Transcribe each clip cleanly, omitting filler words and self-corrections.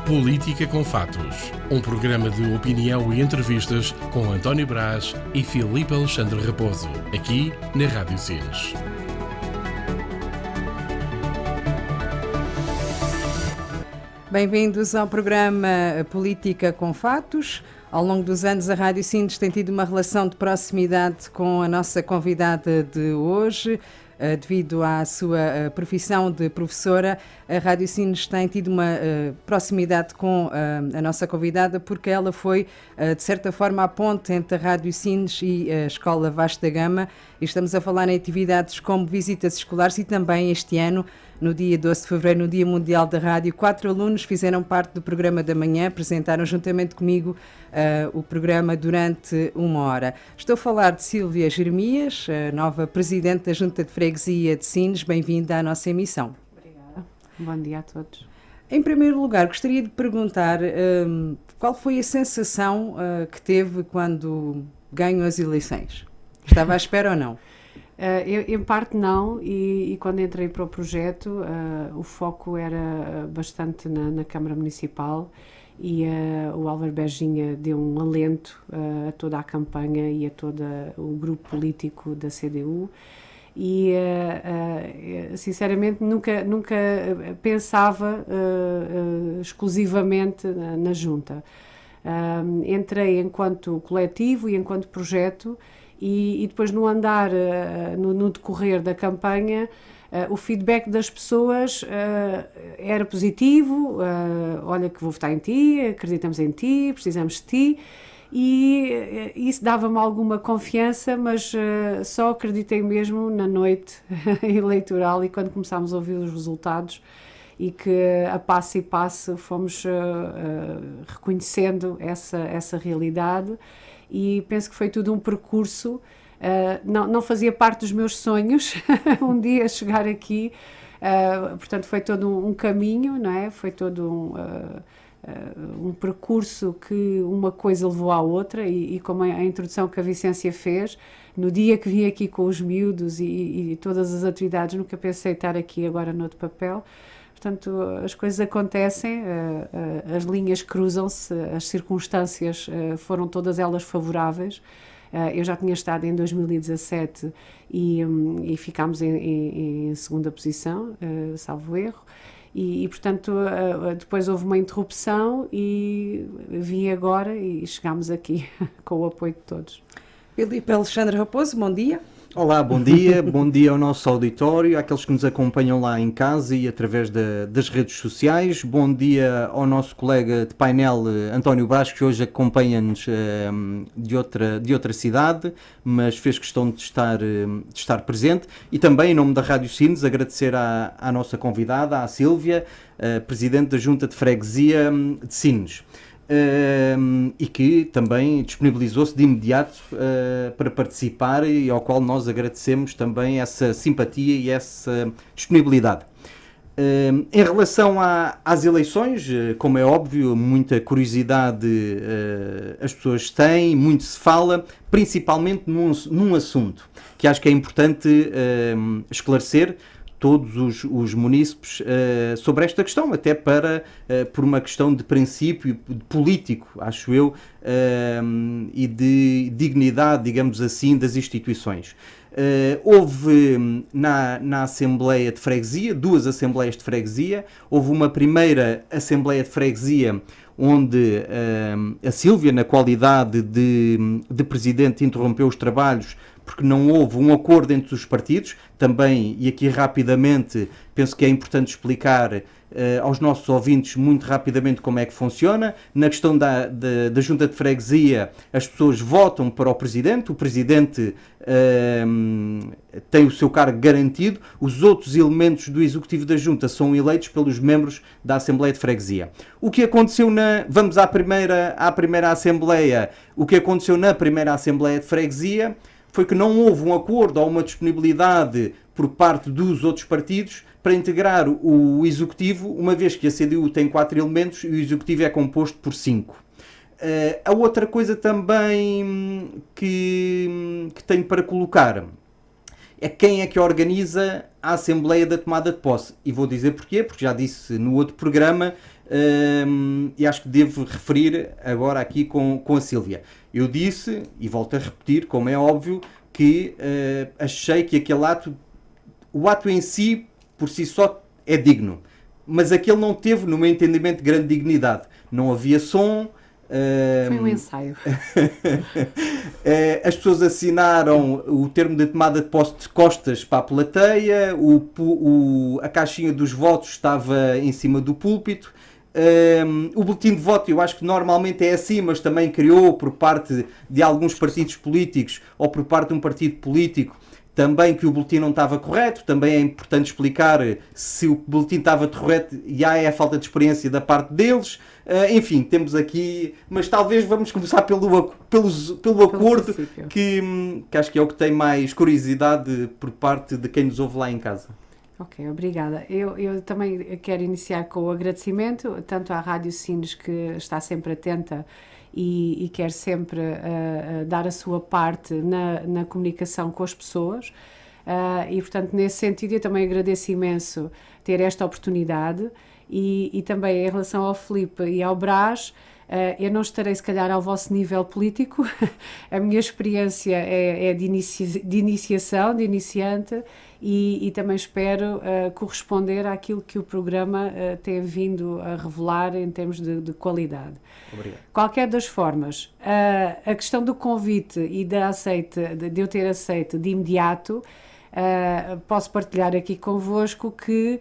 Política com Fatos, um programa de opinião e entrevistas com António Brás e Filipe Alexandre Raposo, aqui na Rádio Sines. Bem-vindos ao programa Política com Fatos. Ao longo dos anos, a Rádio Sines tem tido uma relação de proximidade com a nossa convidada de hoje. Devido à sua profissão de professora, a Rádio Sines tem tido uma proximidade com a nossa convidada, porque ela foi, de certa forma, a ponte entre a Rádio Sines e a Escola Vasta Gama. E estamos a falar em atividades como visitas escolares e também este ano, no dia 12 de fevereiro, no Dia Mundial da Rádio, 4 alunos fizeram parte do programa da manhã, apresentaram juntamente comigo o programa durante 1 hora. Estou a falar de Sílvia Jeremias, a nova Presidente da Junta de Freguesia de Sines. Bem-vinda à nossa emissão. Obrigada. Bom dia a todos. Em primeiro lugar, gostaria de perguntar qual foi a sensação que teve quando ganhou as eleições? Estava à espera ou não? Eu, em parte não, e quando entrei para o projeto o foco era bastante na Câmara Municipal e o Álvaro Beginha deu um alento a toda a campanha e a todo o grupo político da CDU e sinceramente nunca pensava exclusivamente na Junta. Entrei enquanto coletivo e enquanto projeto. E depois no andar, no decorrer da campanha, o feedback das pessoas era positivo, olha que vou votar em ti, acreditamos em ti, precisamos de ti, e isso dava-me alguma confiança, mas só acreditei mesmo na noite eleitoral e quando começámos a ouvir os resultados e que a passo e passo fomos reconhecendo essa realidade. E penso que foi tudo um percurso, não fazia parte dos meus sonhos um dia chegar aqui, portanto foi todo um caminho, não é? Foi todo um percurso que uma coisa levou à outra e como a introdução que a Vicência fez, no dia que vim aqui com os miúdos e todas as atividades, nunca pensei estar aqui agora noutro papel. Portanto, as coisas acontecem, as linhas cruzam-se, as circunstâncias foram todas elas favoráveis. Eu já tinha estado em 2017 e ficámos em segunda posição, salvo erro, e portanto depois houve uma interrupção e vim agora e chegámos aqui com o apoio de todos. Filipe Alexandre Raposo, bom dia. Olá, bom dia ao nosso auditório, àqueles que nos acompanham lá em casa e através das redes sociais. Bom dia ao nosso colega de painel, António Brás, que hoje acompanha-nos de outra cidade, mas fez questão de estar presente. E também, em nome da Rádio Sines, agradecer à nossa convidada, à Sílvia, Presidente da Junta de Freguesia de Sines. E que também disponibilizou-se de imediato para participar e ao qual nós agradecemos também essa simpatia e essa disponibilidade. Em relação às eleições, como é óbvio, muita curiosidade as pessoas têm, muito se fala, principalmente num assunto que acho que é importante esclarecer todos os munícipes sobre esta questão, até por uma questão de princípio político, acho eu, e de dignidade, digamos assim, das instituições. Houve na Assembleia de Freguesia, 2 Assembleias de Freguesia, houve uma primeira Assembleia de Freguesia onde a Sílvia, na qualidade de Presidente, interrompeu os trabalhos porque não houve um acordo entre os partidos. Também, e aqui rapidamente, penso que é importante explicar aos nossos ouvintes muito rapidamente como é que funciona. Na questão da Junta de Freguesia, as pessoas votam para o Presidente tem o seu cargo garantido, os outros elementos do Executivo da Junta são eleitos pelos membros da Assembleia de Freguesia. O que aconteceu vamos à primeira Assembleia, o que aconteceu na primeira Assembleia de Freguesia foi que não houve um acordo ou uma disponibilidade por parte dos outros partidos para integrar o Executivo, uma vez que a CDU tem 4 elementos e o Executivo é composto por 5. A outra coisa também que tenho para colocar é quem é que organiza a Assembleia da Tomada de Posse. E vou dizer porquê, porque já disse no outro programa e acho que devo referir agora aqui com a Sílvia. Eu disse, e volto a repetir, como é óbvio, que achei que aquele ato, o ato em si, por si só, é digno. Mas aquele não teve, no meu entendimento, grande dignidade. Não havia som. Foi um ensaio. As pessoas assinaram o termo de tomada de posse de costas para a plateia, a caixinha dos votos estava em cima do púlpito. O boletim de voto, eu acho que normalmente é assim, mas também criou por parte de alguns partidos políticos ou por parte de um partido político também que o boletim não estava correto. Também é importante explicar se o boletim estava correto e há a falta de experiência da parte deles. Enfim, temos aqui, mas talvez vamos começar pelo acordo, que acho que é o que tem mais curiosidade por parte de quem nos ouve lá em casa. Ok, obrigada. Eu também quero iniciar com o agradecimento, tanto à Rádio Sines, que está sempre atenta e quer sempre dar a sua parte na comunicação com as pessoas. E, portanto, nesse sentido, eu também agradeço imenso ter esta oportunidade e também em relação ao Filipe e ao Brás. Eu não estarei, se calhar, ao vosso nível político. A minha experiência é de iniciação, de iniciante, e também espero corresponder àquilo que o programa tem vindo a revelar em termos de qualidade. Obrigado. Qualquer das formas, a questão do convite e de eu ter aceito de imediato, posso partilhar aqui convosco que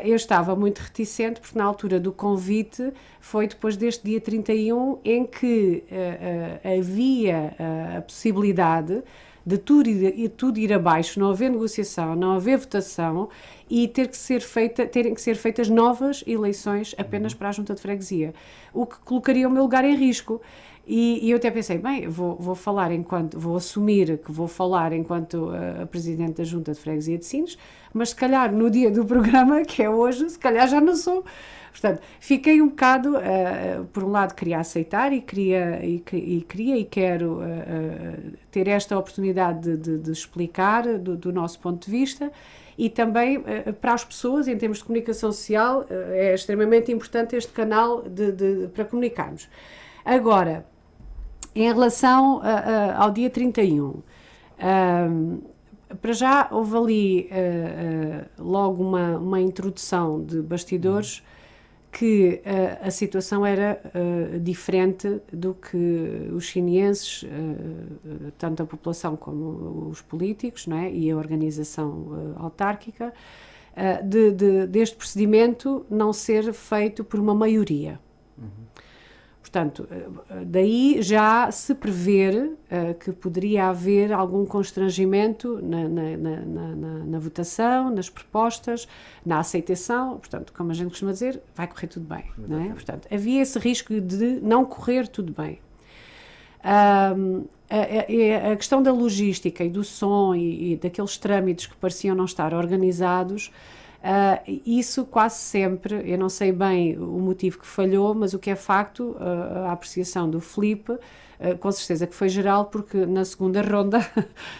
eu estava muito reticente, porque na altura do convite foi depois deste dia 31 em que havia a possibilidade de tudo ir abaixo, não haver negociação, não haver votação e terem que ser feitas novas eleições apenas para a Junta de Freguesia, o que colocaria o meu lugar em risco. E eu até pensei, bem, vou assumir que vou falar enquanto a Presidente da Junta de Freguesia de Sines, mas se calhar no dia do programa, que é hoje, se calhar já não sou. Portanto, fiquei um bocado, por um lado queria aceitar e quero ter esta oportunidade de explicar do nosso ponto de vista, e também para as pessoas, em termos de comunicação social, é extremamente importante este canal para comunicarmos. Agora, em relação ao dia 31, para já houve ali logo uma introdução de bastidores que a situação era diferente do que os sinienses, tanto a população como os políticos, não é? E a organização autárquica, deste procedimento não ser feito por uma maioria. Portanto, daí já se prever que poderia haver algum constrangimento na votação, nas propostas, na aceitação. Portanto, como a gente costuma dizer, vai correr tudo bem, não é? Portanto, havia esse risco de não correr tudo bem. A questão da logística e do som e daqueles trâmites que pareciam não estar organizados, isso quase sempre, eu não sei bem o motivo que falhou, mas o que é facto, a apreciação do Filipe, com certeza que foi geral, porque na segunda ronda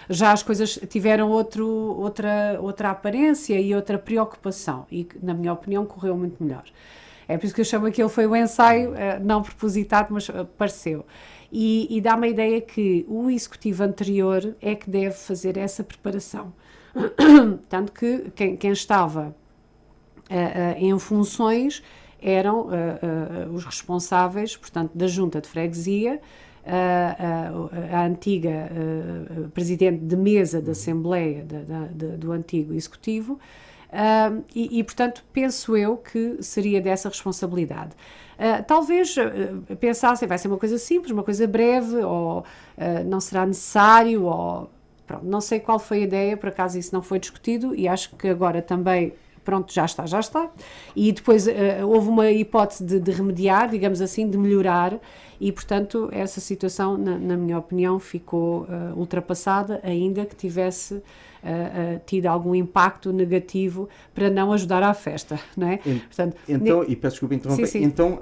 já as coisas tiveram outra aparência e outra preocupação, e na minha opinião correu muito melhor. É por isso que eu chamo aquele foi o ensaio, não propositado, mas pareceu. E dá-me a ideia que o executivo anterior é que deve fazer essa preparação. Tanto que quem estava em funções eram os responsáveis, portanto, da Junta de Freguesia, a antiga presidente de mesa da Assembleia do antigo Executivo, e, portanto, penso eu que seria dessa responsabilidade. Talvez pensassem, vai ser uma coisa simples, uma coisa breve, ou não será necessário, ou... Pronto, não sei qual foi a ideia, por acaso isso não foi discutido, e acho que agora também, pronto, já está. E depois houve uma hipótese de remediar, digamos assim, de melhorar, e portanto essa situação, na minha opinião, ficou ultrapassada, ainda que tivesse tido algum impacto negativo para não ajudar à festa, não é? Portanto, então, e peço desculpa interromper, sim. Então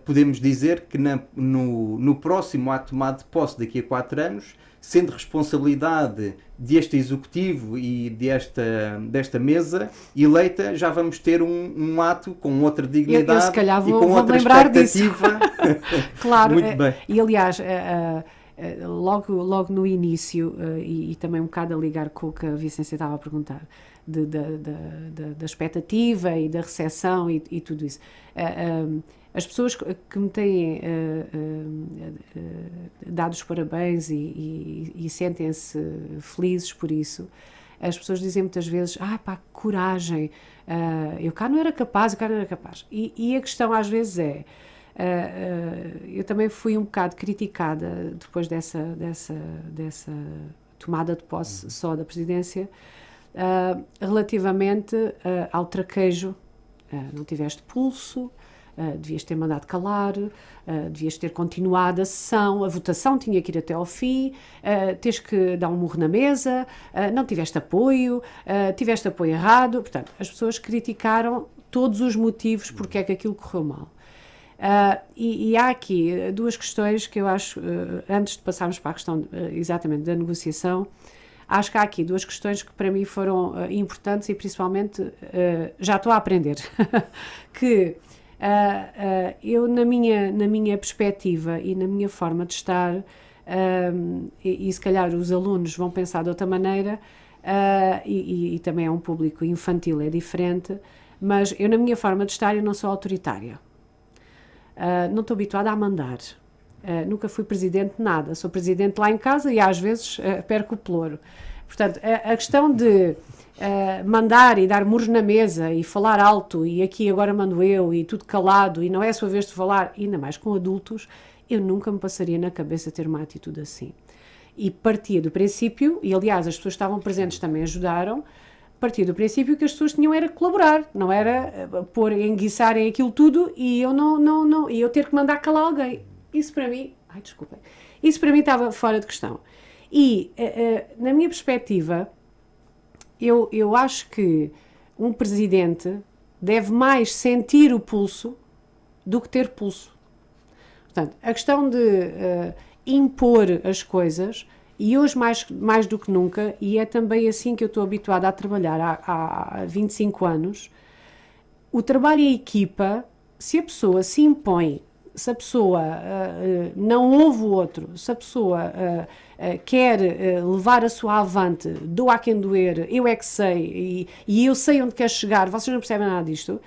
podemos dizer que no próximo ato tomado de posse daqui a 4 anos, sendo responsabilidade deste executivo e desta mesa eleita, já vamos ter um ato com outra dignidade, eu se calhar e com outra lembrar expectativa. Claro, Muito bem. E aliás, logo no início, e também um bocado a ligar com o que a Vicência estava a perguntar, da expectativa e da recepção e tudo isso. As pessoas que me têm dado os parabéns e sentem-se felizes por isso, as pessoas dizem muitas vezes, pá, coragem, eu cá não era capaz, E a questão às vezes é, eu também fui um bocado criticada depois dessa tomada de posse só da presidência, relativamente ao traquejo. Não tiveste pulso, devias ter mandado calar, devias ter continuado a sessão, a votação tinha que ir até ao fim, tens que dar um murro na mesa, não tiveste apoio errado. Portanto, as pessoas criticaram todos os motivos porque é que aquilo correu mal. E há aqui duas questões que eu acho, antes de passarmos para a questão exatamente da negociação, acho que há aqui duas questões que para mim foram importantes e principalmente já estou a aprender, que eu na minha perspectiva e na minha forma de estar, e se calhar os alunos vão pensar de outra maneira, e também é um público infantil, é diferente, mas eu na minha forma de estar eu não sou autoritária. Não estou habituada a mandar. Nunca fui presidente de nada. Sou presidente lá em casa e às vezes perco o pelouro. Portanto, a questão de mandar e dar murros na mesa e falar alto e aqui agora mando eu e tudo calado e não é a sua vez de falar, ainda mais com adultos, eu nunca me passaria na cabeça ter uma atitude assim. E partia do princípio, e aliás as pessoas que estavam presentes também ajudaram, partia do princípio que as pessoas tinham era colaborar, não era enguiçarem aquilo tudo e eu e eu ter que mandar calar alguém. Isso para mim, isso para mim estava fora de questão. E na minha perspectiva, eu acho que um presidente deve mais sentir o pulso do que ter pulso. Portanto, a questão de impor as coisas, e hoje mais do que nunca, e é também assim que eu estou habituada a trabalhar há 25 anos, o trabalho em equipa, se a pessoa se impõe, se a pessoa não ouve o outro, se a pessoa quer levar a sua avante, doa a quem doer, eu é que sei, e eu sei onde quer chegar, vocês não percebem nada disto,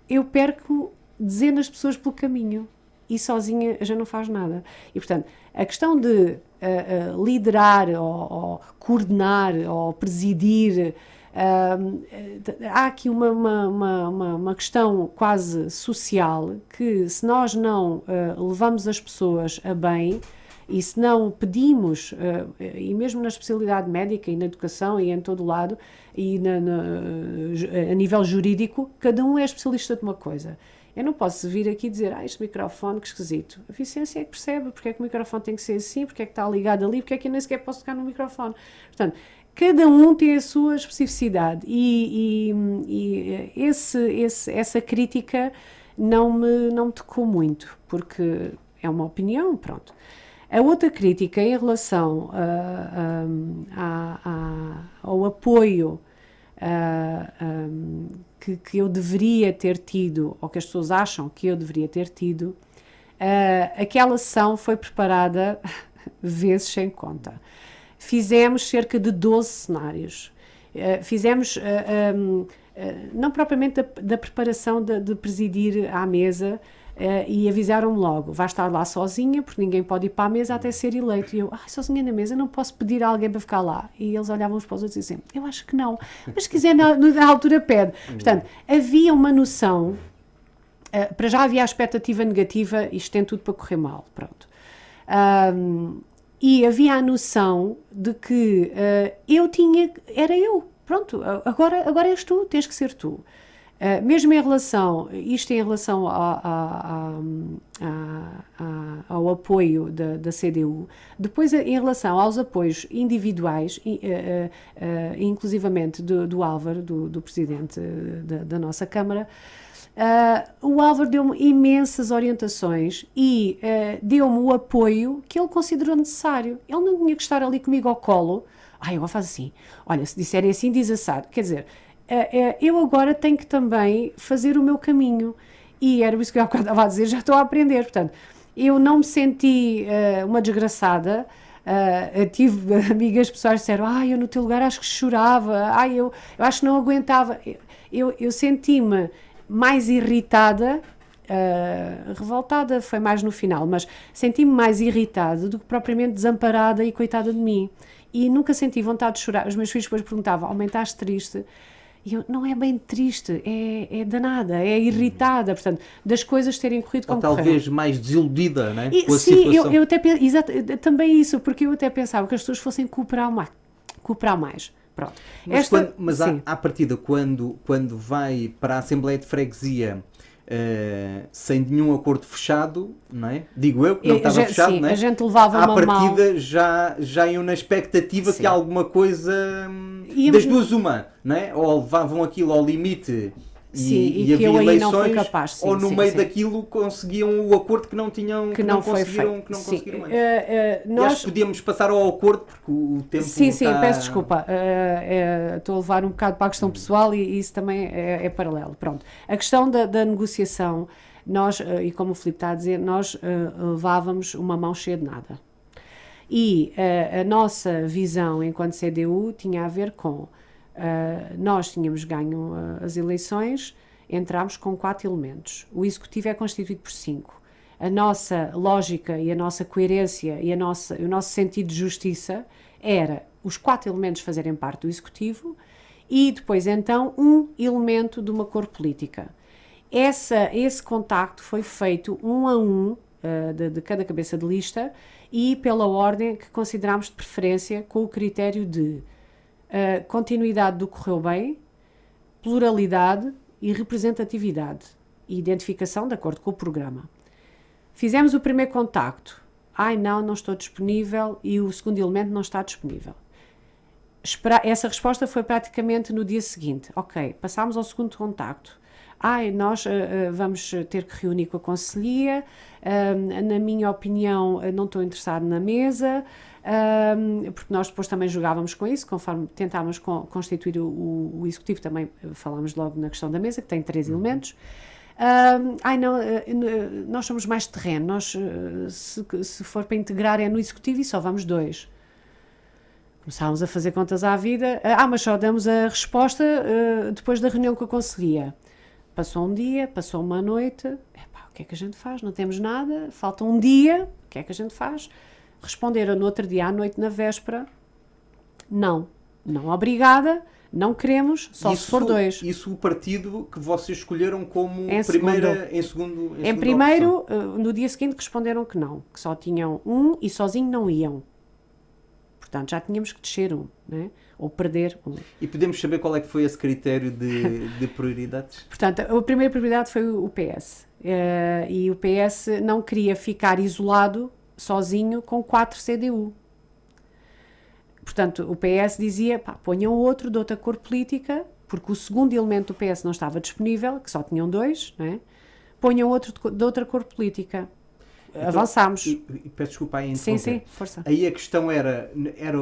eu perco dezenas de pessoas pelo caminho e sozinha já não faz nada. E, portanto, a questão de liderar ou coordenar ou presidir, há aqui uma questão quase social que, se nós não levamos as pessoas a bem e se não pedimos, e mesmo na especialidade médica e na educação e em todo o lado, e a nível jurídico, cada um é especialista de uma coisa. Eu não posso vir aqui dizer, este microfone, que esquisito. A Vicência é que percebe porque é que o microfone tem que ser assim, porque é que está ligado ali, porque é que eu nem sequer posso tocar no microfone. Portanto, cada um tem a sua especificidade e essa crítica não me tocou muito, porque é uma opinião, pronto. A outra crítica em relação ao apoio que eu deveria ter tido, ou que as pessoas acham que eu deveria ter tido, aquela sessão foi preparada vezes sem conta. Fizemos cerca de 12 cenários. Fizemos, não propriamente da preparação de presidir à mesa, e avisaram-me logo, vai estar lá sozinha, porque ninguém pode ir para a mesa até ser eleito. E eu, sozinha na mesa, não posso pedir a alguém para ficar lá. E eles olhavam uns para os outros e diziam, eu acho que não, mas se quiser na altura pede. Portanto, havia uma noção, para já havia a expectativa negativa, isto tem tudo para correr mal, pronto. E havia a noção de que era eu, pronto, agora és tu, tens que ser tu. Mesmo em relação ao apoio da CDU, depois em relação aos apoios individuais, inclusivamente do Álvaro, do presidente da nossa Câmara, o Álvaro deu-me imensas orientações e deu-me o apoio que ele considerou necessário. Ele não tinha que estar ali comigo ao colo. Agora faz assim, olha, se disserem assim, diz assado. Quer dizer, eu agora tenho que também fazer o meu caminho. E era isso que eu estava a dizer, já estou a aprender. Portanto, eu não me senti uma desgraçada. Tive amigas pessoas que disseram, eu no teu lugar acho que chorava, eu acho que não aguentava. Eu senti-me mais irritada, revoltada foi mais no final, mas senti-me mais irritada do que propriamente desamparada e coitada de mim. E nunca senti vontade de chorar. Os meus filhos depois perguntavam, mãe, estás triste? E eu, não é bem triste, é danada, é irritada, portanto, das coisas terem corrido como correram. Ou talvez mais desiludida, né? Com a situação. Eu até exato, também isso, porque eu até pensava que as pessoas fossem cooperar mais. Pronto. Mas à partida, quando vai para a Assembleia de Freguesia sem nenhum acordo fechado, não é? Digo eu que não estava fechado, sim, não é? A gente levava à uma partida mão. já iam na expectativa Sim. que alguma coisa das duas uma, não é? Ou levavam aquilo ao limite e havia eu aí eleições, não fui capaz, sim, ou no meio daquilo conseguiam o acordo que não conseguiram antes. E acho que podíamos passar ao acordo porque o tempo está... peço desculpa, estou a levar um bocado para a questão pessoal e isso também é paralelo. Pronto. A questão da negociação, nós, e como o Filipe está a dizer, nós levávamos uma mão cheia de nada. E a nossa visão enquanto CDU tinha a ver com nós tínhamos ganho as eleições, entramos com 4 elementos. O Executivo é constituído por 5. A nossa lógica e a nossa coerência e o nosso sentido de justiça era os 4 elementos fazerem parte do Executivo e depois então um elemento de uma cor política. Esse contacto foi feito um a um de cada cabeça de lista e pela ordem que considerámos de preferência com o critério de continuidade do correu bem, pluralidade e representatividade e identificação de acordo com o programa. Fizemos o primeiro contacto. Não estou disponível e o segundo elemento não está disponível. Essa resposta foi praticamente no dia seguinte. Ok, passámos ao segundo contacto. Nós vamos ter que reunir com a Conselhia, na minha opinião não estou interessado na mesa, porque nós depois também jogávamos com isso, conforme tentávamos constituir o Executivo, também falámos logo na questão da mesa, que tem 3 elementos. Nós somos mais terreno, nós, se for para integrar é no Executivo e só vamos 2. Começámos a fazer contas à vida, mas só damos a resposta depois da reunião com a Conselhia. Passou um dia, passou uma noite, o que é que a gente faz? Não temos nada, falta um dia, o que é que a gente faz? Responderam no outro dia à noite, na véspera, não obrigada, não queremos, só se for 2. Isso o partido que vocês escolheram como em segundo Em primeiro, no dia seguinte responderam que não, que só tinham um e sozinho não iam. Portanto, já tínhamos que descer um, né? Ou perder um. E podemos saber qual é que foi esse critério de prioridades? Portanto, a primeira prioridade foi o PS. E o PS não queria ficar isolado, sozinho, com 4 CDU. Portanto, o PS dizia, ponham outro de outra cor política, porque o segundo elemento do PS não estava disponível, que só tinham 2, né? Ponham outro de outra cor política. Então, avançámos. E peço desculpa aí interromper. Sim, força. Aí a questão era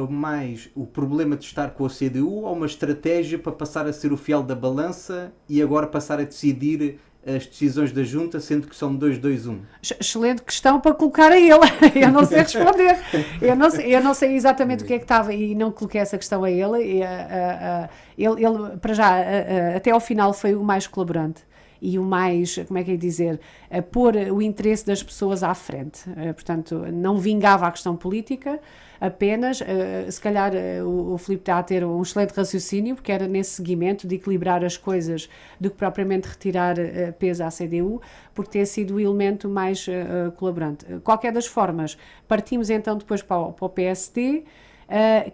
mais o problema de estar com a CDU ou uma estratégia para passar a ser o fiel da balança e agora passar a decidir as decisões da Junta, sendo que são 2-2-1? Excelente questão para colocar a ele. Eu não sei responder. Eu não sei exatamente o que é que estava e não coloquei essa questão a ele. Ele para já, até ao final, foi o mais colaborante. E o mais, como é que é dizer, pôr o interesse das pessoas à frente. Portanto, não vingava a questão política, apenas, se calhar o Filipe está a ter um excelente raciocínio, porque era nesse seguimento de equilibrar as coisas do que propriamente retirar peso à CDU, porque tem sido o elemento mais colaborante. Qualquer das formas, partimos então depois para o PSD,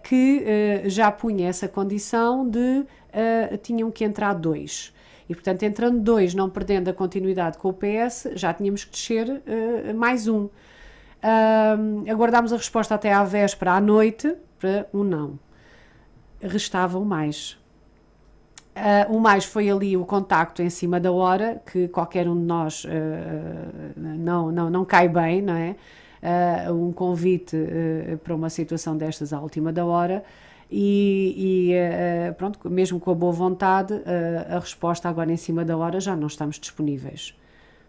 que já punha essa condição de tinham que entrar 2. E, portanto, entrando 2, não perdendo a continuidade com o PS, já tínhamos que descer mais um. Aguardámos a resposta até à véspera, à noite, para um não. Restava o mais. O mais foi ali o contacto em cima da hora, que qualquer um de nós não cai bem, não é? Um convite para uma situação destas à última da hora e pronto, mesmo com a boa vontade, a resposta agora em cima da hora, já não estamos disponíveis.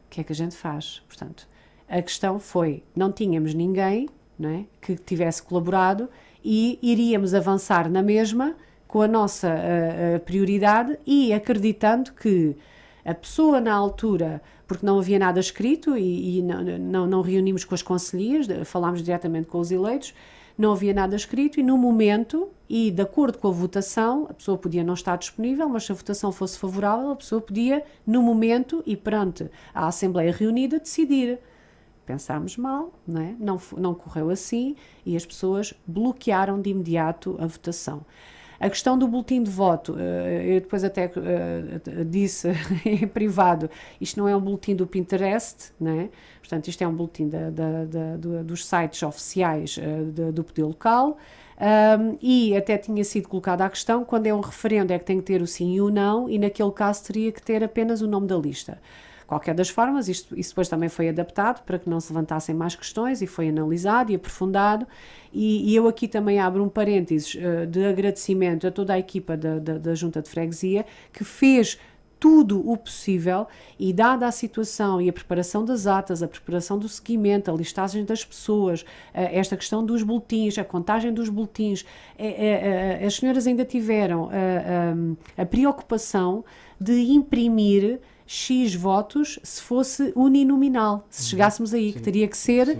O que é que a gente faz? Portanto, a questão foi, não tínhamos ninguém, não é, que tivesse colaborado e iríamos avançar na mesma com a nossa prioridade e acreditando que a pessoa na altura, porque não havia nada escrito e não reunimos com as conselhias, falámos diretamente com os eleitos, não havia nada escrito e no momento, e de acordo com a votação, a pessoa podia não estar disponível, mas se a votação fosse favorável, a pessoa podia, no momento e perante a Assembleia reunida, decidir. Pensámos mal, não é? Não correu assim e as pessoas bloquearam de imediato a votação. A questão do boletim de voto, eu depois até disse em privado, isto não é um boletim do Pinterest, né? Portanto, isto é um boletim dos sites oficiais do poder local, e até tinha sido colocada a questão, quando é um referendo é que tem que ter o sim e o não, e naquele caso teria que ter apenas o nome da lista. Qualquer das formas, isso depois também foi adaptado para que não se levantassem mais questões e foi analisado e aprofundado e eu aqui também abro um parênteses de agradecimento a toda a equipa da Junta de Freguesia que fez tudo o possível e dada a situação e a preparação das atas, a preparação do seguimento, a listagem das pessoas, esta questão dos boletins, a contagem dos boletins, as senhoras ainda tiveram a preocupação de imprimir X votos se fosse uninominal, se chegássemos aí, sim, que teria que ser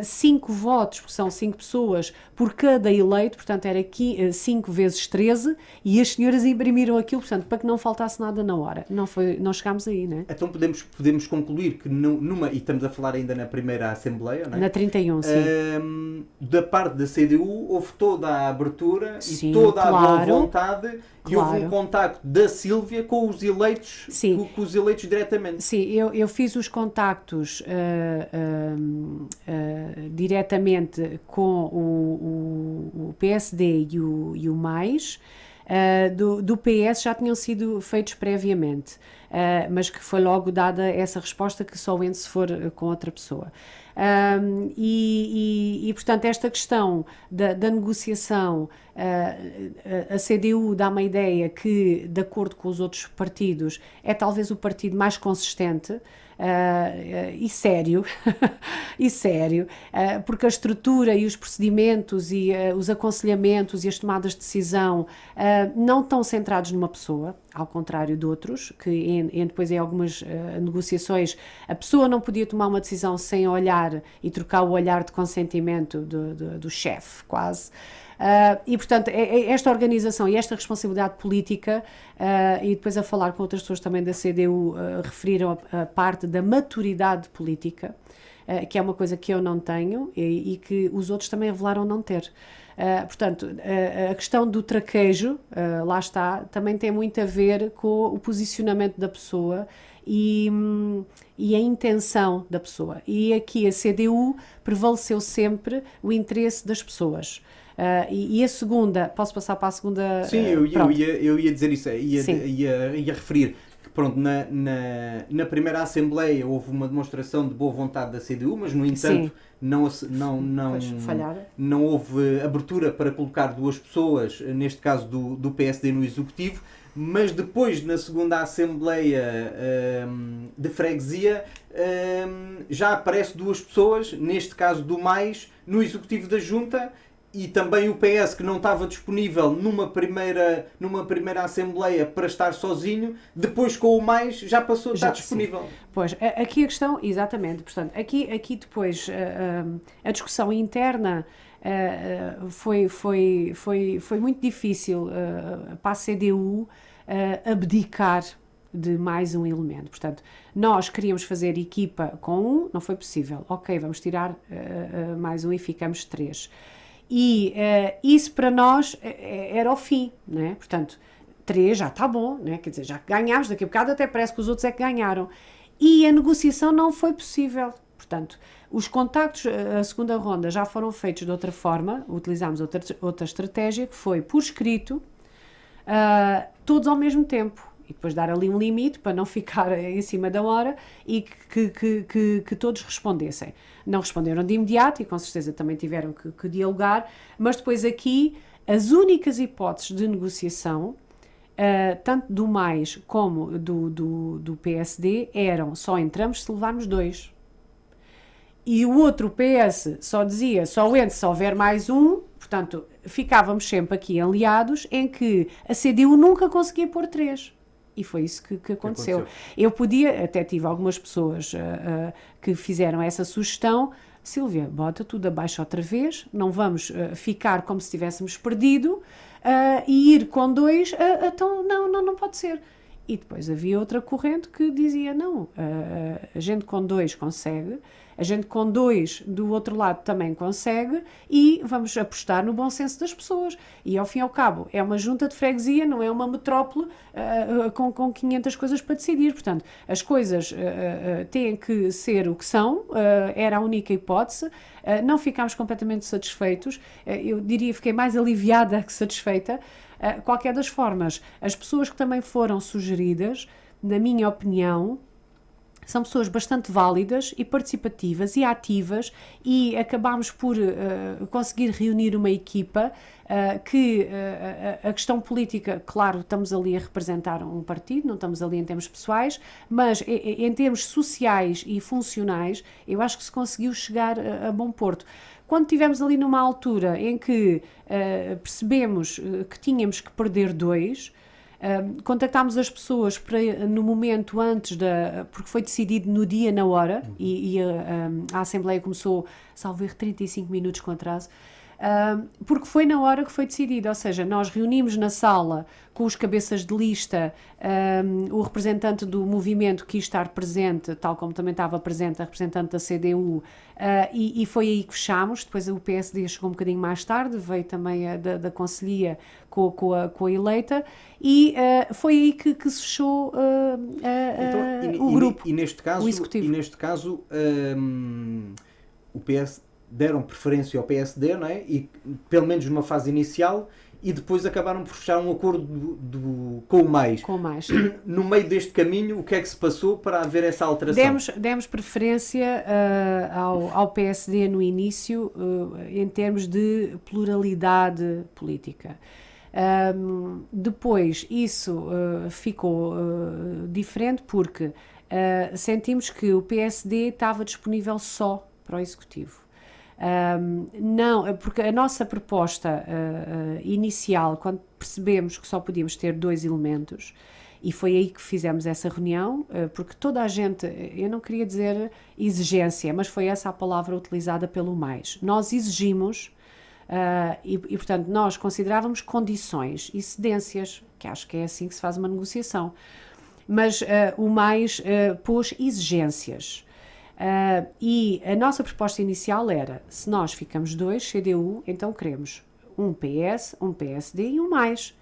5 votos, porque são 5 pessoas por cada eleito, portanto era 5 vezes 13 e as senhoras imprimiram aquilo, portanto, para que não faltasse nada na hora. Não chegámos aí, né? Então podemos concluir que e estamos a falar ainda na primeira Assembleia, não é? Na 31, sim. Da parte da CDU houve toda a abertura, sim, e toda a boa vontade, e houve um contacto da Sílvia com os eleitos, com os eleitos diretamente. Sim, eu fiz os contactos diretamente com o PSD e o Mais. Do PS já tinham sido feitos previamente, mas que foi logo dada essa resposta que só entra se for com outra pessoa. Portanto, esta questão da negociação, a CDU dá-me a ideia que, de acordo com os outros partidos, é talvez o partido mais consistente e sério, porque a estrutura e os procedimentos e os aconselhamentos e as tomadas de decisão não estão centrados numa pessoa, ao contrário de outros, que depois em algumas negociações a pessoa não podia tomar uma decisão sem olhar e trocar o olhar de consentimento do chefe, quase. E, portanto, esta organização e esta responsabilidade política, e depois a falar com outras pessoas também da CDU, referiram a parte da maturidade política, que é uma coisa que eu não tenho e que os outros também revelaram não ter. Portanto, a questão do traquejo, lá está, também tem muito a ver com o posicionamento da pessoa e a intenção da pessoa. E aqui a CDU prevaleceu sempre o interesse das pessoas. E a segunda, posso passar para a segunda? Sim, eu ia dizer isso, ia referir que pronto, na primeira Assembleia houve uma demonstração de boa vontade da CDU, mas no entanto não houve abertura para colocar 2 pessoas, neste caso do PSD no Executivo, mas depois na segunda Assembleia de Freguesia já aparece 2 pessoas, neste caso do Mais, no Executivo da Junta. E também o PS, que não estava disponível numa primeira Assembleia para estar sozinho, depois com o Mais já passou a estar disponível. Sim. Pois, aqui a questão, exatamente, portanto, aqui depois a discussão interna foi muito difícil para a CDU abdicar de mais um elemento. Portanto, nós queríamos fazer equipa com não foi possível. Ok, vamos tirar mais um e ficamos 3. E isso para nós era o fim, não é? Portanto, 3 já está bom, né? Quer dizer, já ganhámos, daqui a bocado até parece que os outros é que ganharam. E a negociação não foi possível. Portanto, os contactos, a segunda ronda, já foram feitos de outra forma, utilizámos outra estratégia, que foi por escrito, todos ao mesmo tempo. E depois dar ali um limite para não ficar em cima da hora e que todos respondessem. Não responderam de imediato e com certeza também tiveram que dialogar, mas depois aqui as únicas hipóteses de negociação, tanto do Mais como do PSD, eram só entramos se levarmos 2. E o outro PS só dizia só entre se houver mais um, portanto ficávamos sempre aqui aliados em que a CDU nunca conseguia pôr 3. E foi isso que aconteceu. Eu podia, até tive algumas pessoas que fizeram essa sugestão, Sílvia, bota tudo abaixo outra vez, não vamos ficar como se tivéssemos perdido e ir com 2, então não pode ser. E depois havia outra corrente que dizia, não, a gente com 2 consegue, a gente com 2 do outro lado também consegue e vamos apostar no bom senso das pessoas. E ao fim e ao cabo, é uma junta de freguesia, não é uma metrópole com 500 coisas para decidir. Portanto, as coisas têm que ser o que são, era a única hipótese. Não ficámos completamente satisfeitos, eu diria fiquei mais aliviada que satisfeita. Qualquer das formas, as pessoas que também foram sugeridas, na minha opinião, são pessoas bastante válidas e participativas e ativas e acabámos por conseguir reunir uma equipa que a questão política, claro, estamos ali a representar um partido, não estamos ali em termos pessoais, mas em termos sociais e funcionais, eu acho que se conseguiu chegar a bom porto. Quando estivemos ali numa altura em que percebemos que tínhamos que perder 2, contactámos as pessoas para, no momento antes porque foi decidido no dia, na hora, e a Assembleia começou, salvo erro, 35 minutos com atraso, porque foi na hora que foi decidido, ou seja, nós reunimos na sala com os cabeças de lista, o representante do movimento quis estar presente, tal como também estava presente a representante da CDU, e foi aí que fechámos. Depois o PSD chegou um bocadinho mais tarde, veio também da Conselhia com a eleita, e foi aí que se fechou o grupo, o executivo. E neste caso o PS deram preferência ao PSD, não é? E pelo menos numa fase inicial, e depois acabaram por fechar um acordo com o Mais. Com o Mais. No meio deste caminho, o que é que se passou para haver essa alteração? Demos preferência ao PSD no início, em termos de pluralidade política. Depois isso ficou diferente porque sentimos que o PSD estava disponível só para o Executivo. Não, porque a nossa proposta inicial, quando percebemos que só podíamos ter 2 elementos, e foi aí que fizemos essa reunião, porque toda a gente, eu não queria dizer exigência, mas foi essa a palavra utilizada pelo Mais. Nós exigimos, e portanto nós considerávamos condições e cedências, que acho que é assim que se faz uma negociação, mas o Mais pôs exigências. E a nossa proposta inicial era, se nós ficamos 2 CDU, então queremos um PS, um PSD e um Mais.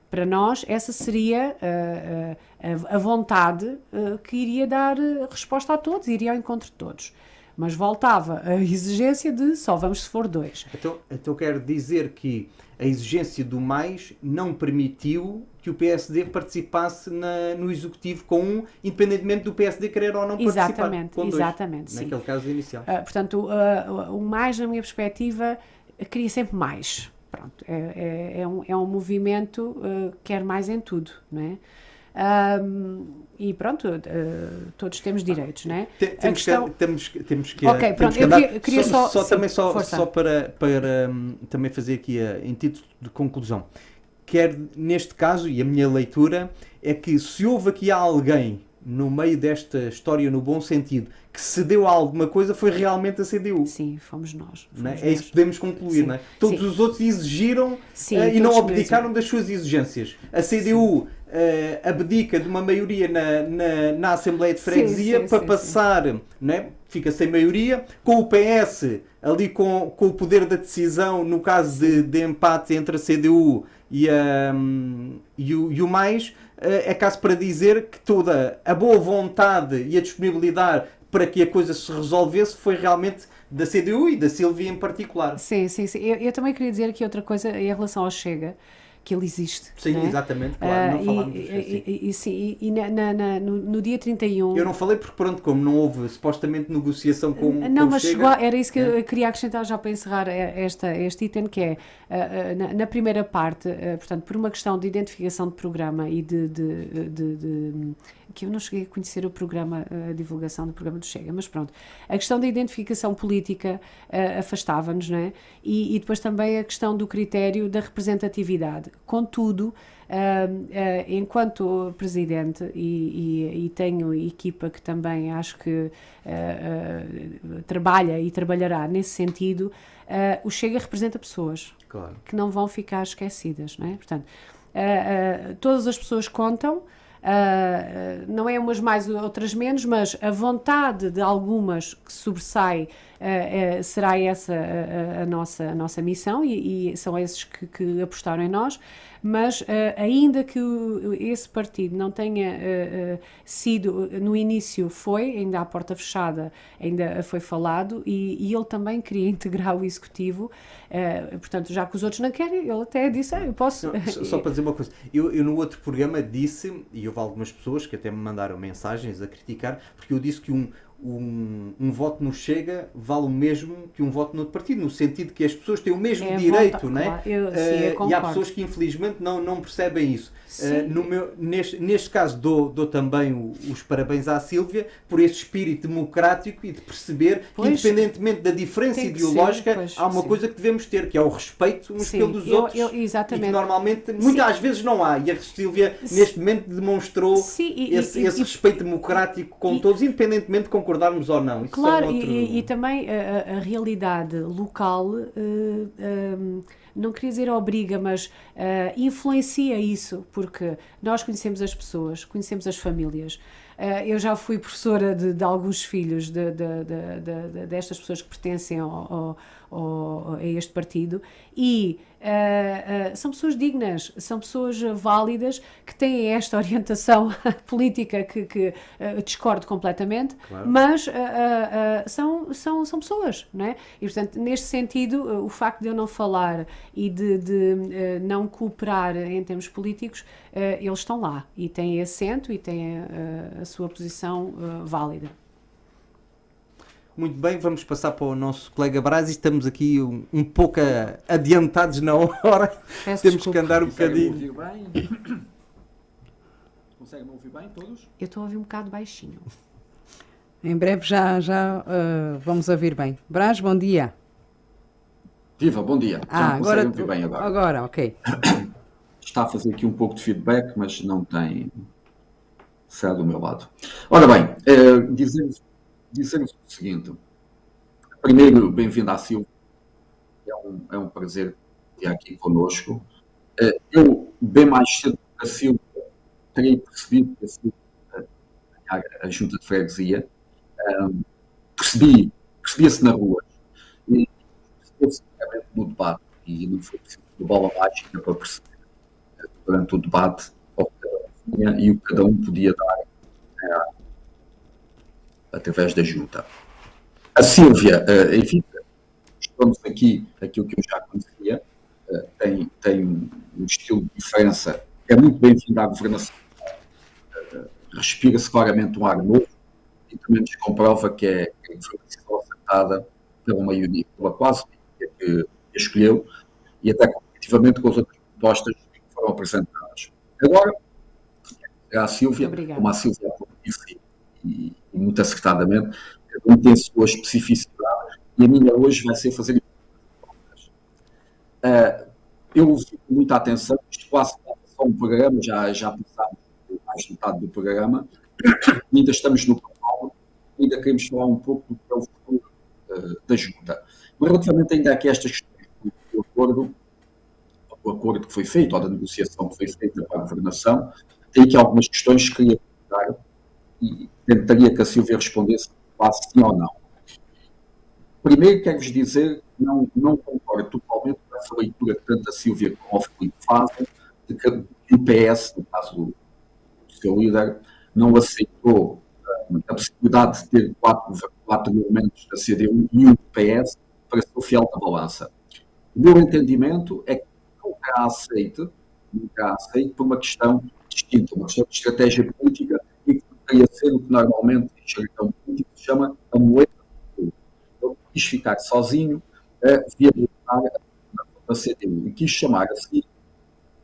Para nós, essa seria a vontade que iria dar resposta a todos, iria ao encontro de todos. Mas voltava a exigência de só vamos se for 2. Então quero dizer que a exigência do Mais não permitiu que o PSD participasse no Executivo com um, independentemente do PSD querer ou não participar com 2. Exatamente, sim. Naquele caso inicial. Portanto, o Mais, na minha perspectiva, queria sempre mais. Pronto, é um movimento que quer mais em tudo, não é? E pronto, todos temos direitos, não é? Temos que ok, pronto, eu queria só para também fazer aqui em título de conclusão. Quer neste caso, e a minha leitura, é que se houve aqui alguém no meio desta história, no bom sentido, que cedeu a alguma coisa, foi realmente a CDU. Sim, fomos nós. É isso que podemos concluir, não é? Todos os outros exigiram e não abdicaram das suas exigências. A CDU abdica de uma maioria na Assembleia de Freguesia para passar, não é? Fica sem maioria, com o PS ali com o poder da decisão, no caso de empate entre a CDU e o mais é caso para dizer que toda a boa vontade e a disponibilidade para que a coisa se resolvesse foi realmente da CDU e da Sílvia em particular. Sim, sim, sim. Eu também queria dizer aqui outra coisa em relação ao Chega, que ele existe. Sim, não é? exatamente, claro, não falámos no dia 31... Eu não falei porque, pronto, como não houve supostamente negociação com Não, o mas Chega... era isso que eu queria acrescentar já para encerrar este item, que é, na primeira parte, portanto, por uma questão de identificação de programa e que eu não cheguei a conhecer o programa, a divulgação do programa do Chega, mas pronto, a questão da identificação política afastava-nos, não é? E depois também a questão do critério da representatividade. Contudo, enquanto presidente e tenho equipa que também acho que trabalha e trabalhará nesse sentido, o Chega representa pessoas, claro, que não vão ficar esquecidas, não é? Portanto, todas as pessoas contam. Não é umas mais outras menos, mas a vontade de algumas que sobressai será essa a nossa missão e são esses que apostaram em nós, mas ainda que esse partido não tenha sido, no início ainda à porta fechada, ainda foi falado e ele também queria integrar o executivo, portanto, já que os outros não querem, ele até disse, eu posso... Só para dizer uma coisa, eu no outro programa disse, e houve algumas pessoas que até me mandaram mensagens a criticar, porque eu disse que um voto no Chega vale o mesmo que um voto no outro partido, no sentido que as pessoas têm o mesmo direito, não é? Claro, eu e há pessoas que infelizmente não percebem isso. Neste caso dou também os parabéns à Sílvia por esse espírito democrático e de perceber que, independentemente da diferença ideológica, há uma coisa que devemos ter, que é o respeito uns pelos outros. Exatamente. E que normalmente, muitas vezes não há. E a Sílvia, neste momento, demonstrou esse respeito democrático com todos, independentemente de concordarmos ou não. Isso claro, e também a realidade local, não queria dizer obriga, mas influencia isso, porque nós conhecemos as pessoas, conhecemos as famílias. Eu já fui professora de alguns filhos destas pessoas que pertencem a este partido e são pessoas dignas, são pessoas válidas que têm esta orientação política que discordo completamente, claro, mas são pessoas, não é? E portanto, neste sentido, o facto de eu não falar e de não cooperar em termos políticos, eles estão lá e têm assento e têm a sua posição válida. Muito bem, vamos passar para o nosso colega Braz e estamos aqui um pouco adiantados na hora. Temos que andar um bocadinho. Conseguem-me ouvir bem todos? Eu estou a ouvir um bocado baixinho. Em breve já vamos ouvir bem. Braz, bom dia. Viva, bom dia. Já conseguem ouvir bem agora? Agora, ok. Está a fazer aqui um pouco de feedback, mas não tem... Será do meu lado. Ora bem, dizer-vos o seguinte. Primeiro, bem-vindo à Silvia. É um prazer ter aqui connosco. Eu, bem mais cedo que a Silvia, terei percebido que a Silvia a junta de freguesia. Percebia-se na rua. E percebeu-se no debate. E não foi preciso de bola mágica para perceber durante o debate o que cada um tinha e o que cada um podia dar através da junta. A Sílvia, enfim, estamos aqui aquilo que eu já conhecia, tem um estilo de diferença, é muito bem-vindo à governação, respira-se claramente um ar novo e também nos comprova que é a governação acertada pela maioria, pela quase maioria que escolheu e até competitivamente com as outras propostas que foram apresentadas. Agora, a Sílvia, como a Sílvia disse, e muito acertadamente, cada um tem a sua especificidade e a minha hoje vai ser fazer perguntas. Eu ouvi com muita atenção, isto quase só um programa, já passámos mais de metade do programa, ainda estamos no programa, ainda queremos falar um pouco do que é o futuro da junta. Mas relativamente ainda aqui a estas questões do acordo que foi feito, ou da negociação que foi feita para a governação, tem aqui algumas questões que queria perguntar e tentaria que a Sílvia respondesse sim ou não. Primeiro, quero-vos dizer que não concordo totalmente com a essa leitura que tanto a Sílvia como o Filipe fazem, de que o PS, no caso do seu líder, não aceitou a possibilidade de ter quatro elementos da CDU e um do PS para ser o fiel da balança. O meu entendimento é que nunca a aceite por uma questão distinta, uma questão de estratégia política e que deveria ser o que normalmente em jargão político se chama a muleta do povo. Ele quis ficar sozinho a viabilizar a CDU e quis chamar a si,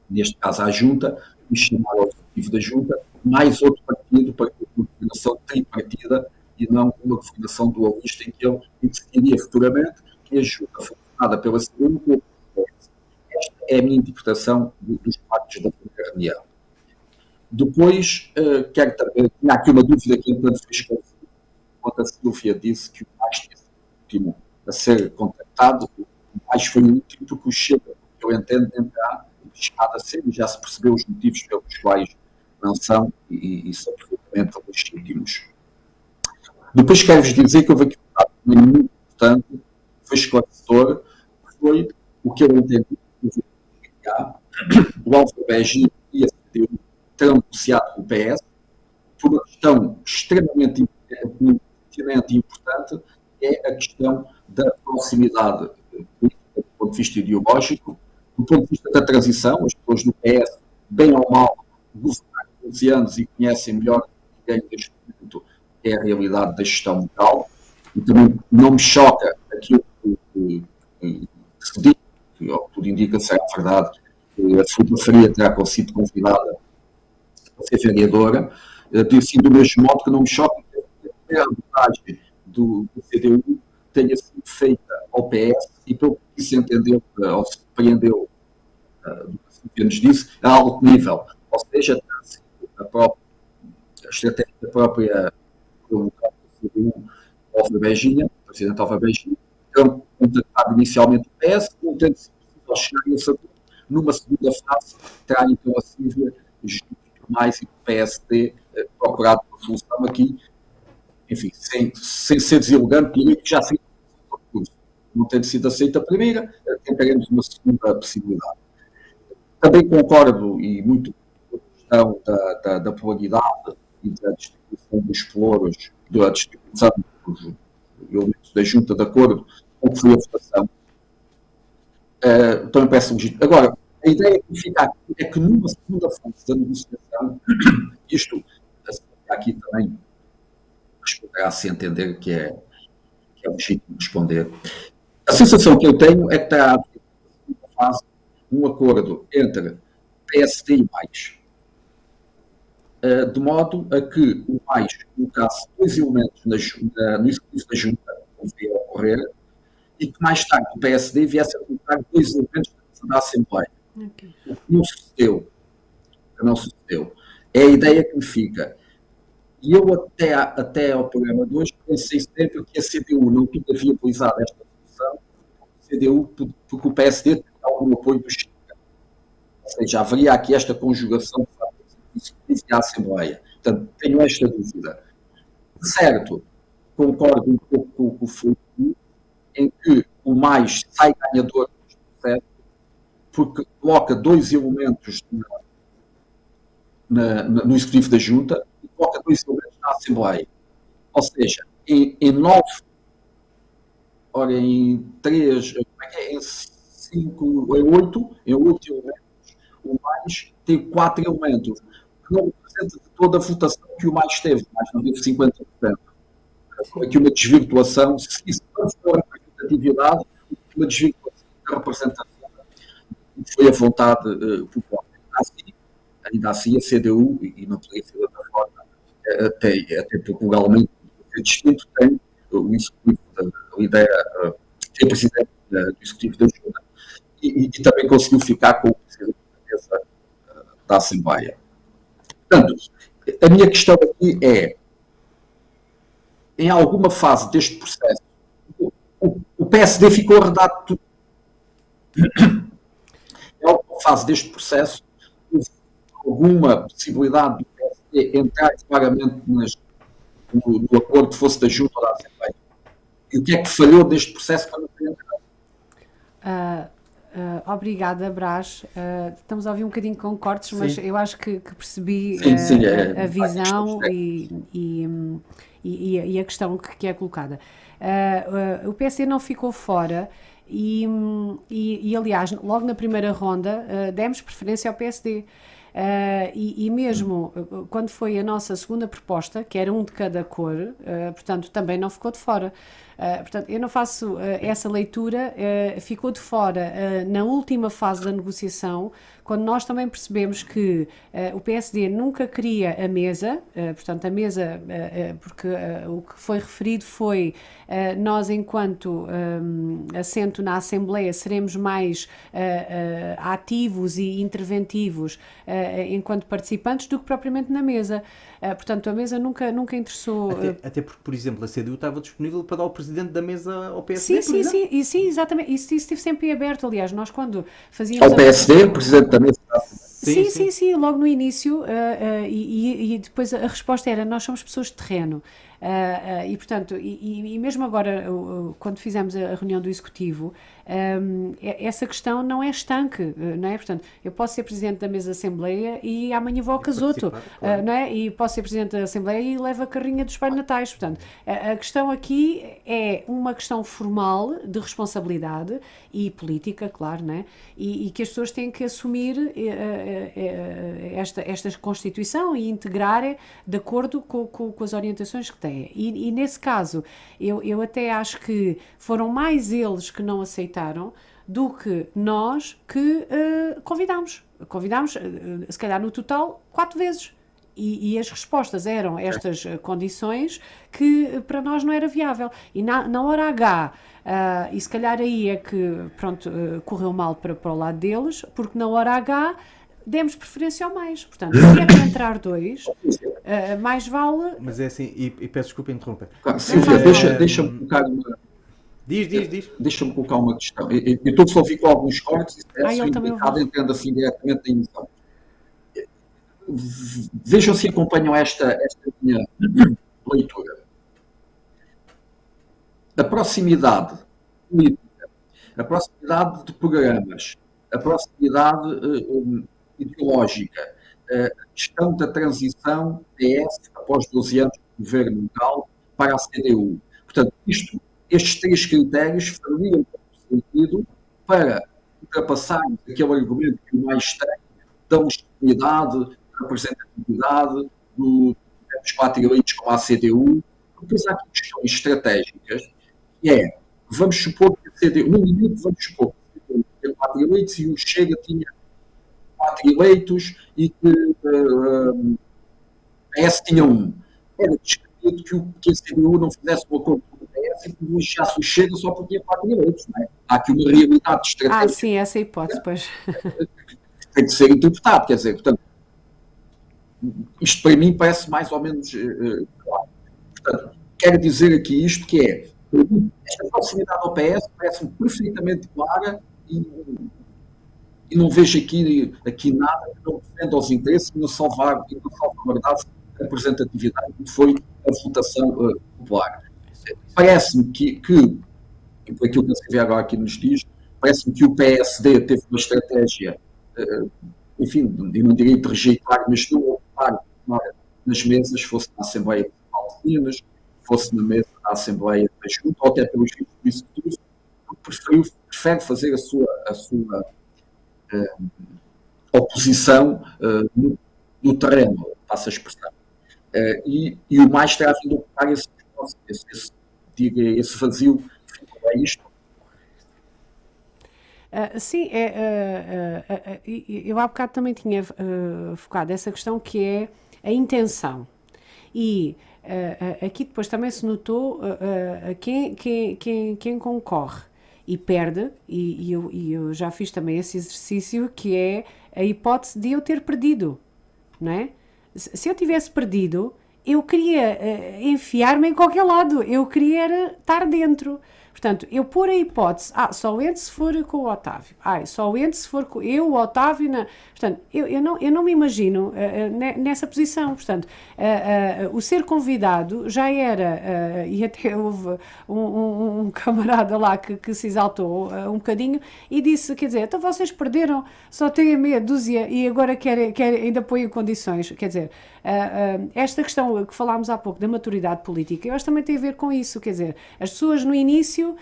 neste caso à Junta, quis chamar ao executivo da Junta, mais outro partido para ter uma governação tripartida e não uma governação dualista em que ele decidiria futuramente que a Junta foi formada pela CDU ou pelo PS. Esta é a minha interpretação dos pactos da primeira reunião. Depois, quero também, tinha aqui uma dúvida que enquanto foi esclarecido, quando a Silvia disse que o mais tinha sido o último a ser contactado, o mais foi o último porque o Chega, que eu entendo, entra a ser, e já se percebeu os motivos pelos quais não são e são perfeitamente legítimos. Depois quero-vos dizer que houve aqui um dado muito importante, foi esclarecedor, que foi o que eu entendi, o Álvaro Beji e a CDU terão negociado com o PS por uma questão extremamente importante, é a questão da proximidade política do ponto de vista ideológico, do ponto de vista da transição. As pessoas do PS, bem ou mal, governaram 12 anos e conhecem melhor que ninguém neste momento é a realidade da gestão local. E também não me choca aquilo que se diz, que tudo indica ser a verdade, que a Filipa Faria terá sido convidada a ser vereadora, disse do mesmo modo que não me choca que a primeira abordagem do CDU tenha sido feita ao PS e pelo que se entendeu, ou se compreendeu do que nos disse, a alto nível. Ou seja, a estratégia da própria do CDU, Álvaro Beji, presidente Álvaro Beji, terão contactado inicialmente o PS, não tendo sido possível chegar a esse acordo. Numa segunda fase, terá então a Sílvia, mais e o PSD procurado uma solução aqui, enfim, sem ser deselegante, diria que já se não tendo sido aceita a primeira, tentaremos uma segunda possibilidade. Também concordo, e muito com a questão da polaridade e da distribuição dos pelouros, da distribuição dos elementos da Junta, de acordo com o que foi a votação. Também parece legítimo. Agora, a ideia que fica aqui é que numa segunda fase da negociação, isto aqui também responderá se entender que é legítimo responder. A sensação que eu tenho é que terá havido na segunda fase um acordo entre PSD e mais, de modo a que o mais colocasse 2 elementos no executivo da Junta, como veio a ocorrer, e que mais tarde o PSD viesse a colocar 2 elementos da Assembleia. Okay. O que não sucedeu. É a ideia que me fica. E eu até ao programa de hoje pensei sempre que a CDU não tinha viabilizado esta solução, porque o PSD tem algum apoio do Chega. Ou seja, haveria aqui esta conjugação de executivo e a Assembleia. Portanto, tenho esta dúvida. Certo, concordo um pouco com o Filipe, em que o mais sai ganhador deste processo, porque coloca 2 elementos no executivo da Junta e coloca 2 elementos na Assembleia. Ou seja, em 9, ora, em 3, em 5, em 8 elementos, o mais tem 4 elementos, que não representa de toda a votação que o mais teve, mais não teve 50%. Aqui uma desvirtuação, se isso não for a representatividade, uma desvirtuação da representação foi a vontade popular. Ainda assim a CDU, e não poderia ser de outra forma, até porque legalmente é distinto, tem o executivo, a ideia, tem o presidente do executivo da Junta, e também conseguiu ficar com o presidente da Assembleia. Portanto, a minha questão aqui é, em alguma fase deste processo, o PSD ficou arredado tudo. Em alguma fase deste processo, houve alguma possibilidade do PSD entrar claramente no acordo que fosse da Junta ou da Assembleia? E o que é que falhou deste processo para não ter entrado? Obrigada, Brás. Estamos a ouvir um bocadinho com cortes, mas eu acho que percebi a visão e a questão que é colocada. O PSD não ficou fora e, aliás, logo na primeira ronda demos preferência ao PSD. E mesmo quando foi a nossa segunda proposta, que era um de cada cor, portanto, também não ficou de fora. Portanto, eu não faço essa leitura, ficou de fora na última fase da negociação, quando nós também percebemos que o PSD nunca queria a mesa, portanto, a mesa, porque o que foi referido foi nós, enquanto assento na Assembleia, seremos mais ativos e interventivos enquanto participantes do que propriamente na mesa. Portanto, a mesa nunca interessou. Até porque, por exemplo, a CDU estava disponível para dar o presidente da mesa ao PSD. Sim, exatamente. Isso esteve sempre aberto. Aliás, nós quando fazíamos. Ao PSD, o presidente da mesa. Sim, logo no início. E depois a resposta era: nós somos pessoas de terreno. E portanto, e mesmo agora, quando fizemos a reunião do Executivo, essa questão não é estanque, não é? Portanto, eu posso ser Presidente da mesa da Assembleia e amanhã vou ao Casoto, claro. Não é? E posso ser Presidente da Assembleia e levo a carrinha dos Pai Natais. Portanto, a questão aqui é uma questão formal de responsabilidade e política, claro, não é? E que as pessoas têm que assumir esta Constituição e integrar de acordo com as orientações que têm. E nesse caso, eu até acho que foram mais eles que não aceitaram do que nós que convidámos. Convidámos, se calhar no total, 4 vezes. E as respostas eram estas condições que para nós não era viável. E na hora H, e se calhar aí é que pronto, correu mal para o lado deles, porque na hora H demos preferência ao mais. Portanto, se é para entrar 2, mais vale... Mas é assim, e peço desculpa interromper. Silvia, deixa-me colocar uma... Diz. Deixa-me colocar uma questão. Eu estou só a ouvir com alguns cortes e peço ele também indicado, entendo assim diretamente da emissão. Vejam se acompanham esta minha leitura. A proximidade política, a proximidade de programas, a proximidade ideológica, a questão da transição PS após 12 anos de governo local para a CDU. Portanto, estes 3 critérios fariam sentido para ultrapassarmos aquele argumento que o mais tem da legitimidade, representatividade dos 4 eleitos com a CDU, porque há aqui questões estratégicas, que é, vamos supor que a CDU, no limite, vamos supor que a CDU tinha 4 eleitos e o Chega tinha 4 eleitos e que a PS tinha 1. Era descrito que a CDU não fizesse um acordo com o PS e que deixasse o Chega só porque tinha 4 eleitos, não é? Há aqui uma realidade estratégica. Sim, essa hipótese, pois. Tem de ser interpretado, quer dizer, portanto, isto para mim parece mais ou menos claro. Portanto, quero dizer aqui isto que é, esta proximidade ao PS parece-me perfeitamente clara e não vejo aqui nada que não defenda os interesses e não salvaguardasse a representatividade que foi a votação popular. Parece-me que por aquilo que a Silvia agora aqui nos diz, parece-me que o PSD teve uma estratégia, enfim, eu não diria de rejeitar, mas de não ocupar nas mesas, fosse na Assembleia de Palmeiras, fosse na mesa da Assembleia da Junta, ou até pelos filhos do Executivo, porque prefere fazer a sua oposição no terreno, passa a expressão. E o mais terá vindo a ocupar esse vazio que ficou a isto. Sim, eu há bocado também tinha focado essa questão que é a intenção. E aqui depois também se notou quem concorre e perde, e eu já fiz também esse exercício, que é a hipótese de eu ter perdido, não é? Se eu tivesse perdido, eu queria enfiar-me em qualquer lado, eu queria era estar dentro. Portanto, eu pôr a hipótese, só entro se for com o Otávio, só entro se for com eu, o Otávio, portanto, eu não me imagino nessa posição. Portanto, o ser convidado já era, e até houve um camarada lá que se exaltou um bocadinho e disse, quer dizer, então vocês perderam, só têm meia dúzia e agora querem ainda põem condições, quer dizer, esta questão que falámos há pouco da maturidade política, eu acho que também tem a ver com isso, quer dizer, as pessoas no início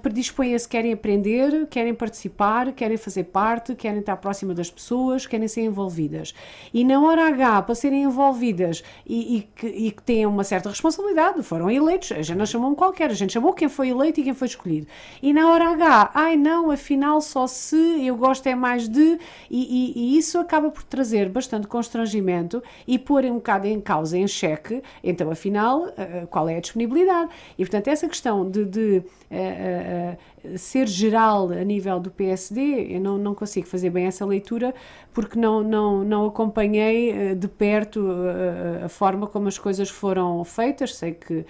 predispõem-se, querem aprender, querem participar, querem fazer parte, querem estar próxima das pessoas, querem ser envolvidas. E na hora H, para serem envolvidas e que têm uma certa responsabilidade, foram eleitos, a gente não chamou um qualquer, a gente chamou quem foi eleito e quem foi escolhido. E na hora H, não, afinal só se eu gosto é mais de... E isso acaba por trazer bastante constrangimento e pôr um bocado em causa, em xeque, então afinal, qual é a disponibilidade? E portanto, essa questão de ser geral a nível do PSD, eu não consigo fazer bem essa leitura porque não acompanhei de perto a forma como as coisas foram feitas, sei que